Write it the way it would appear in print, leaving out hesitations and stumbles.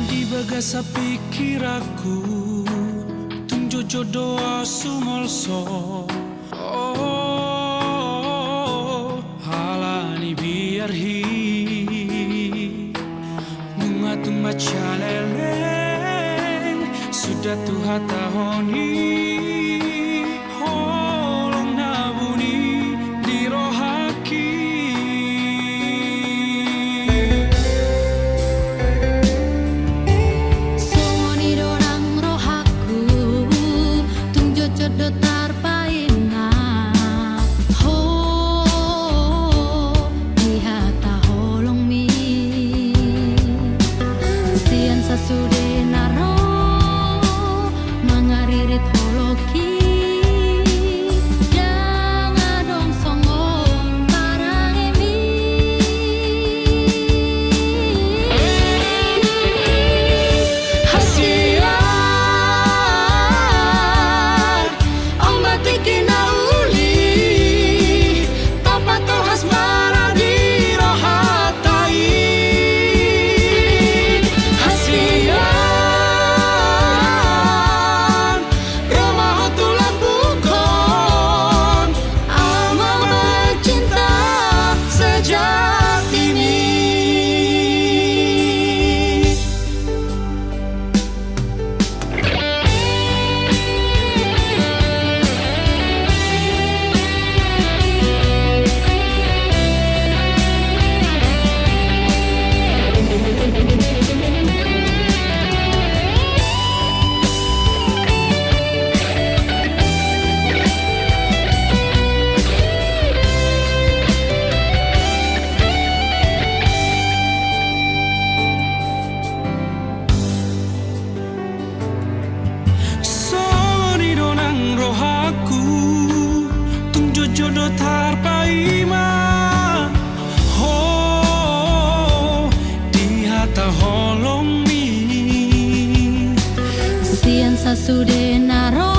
Di bagasa pikiraku tungjo jodoh sumolso. Oh, halani biar hi bunga tung maca leleng sudah tuha tahoni holong nabuni di rohaki. Jodoh tarpaina ho dihata holong mi sian sasude naro mangaririt holoki jangan dong songon parang emi hasia Jodoh tarpaima ho di hata holong mi sian sasude naro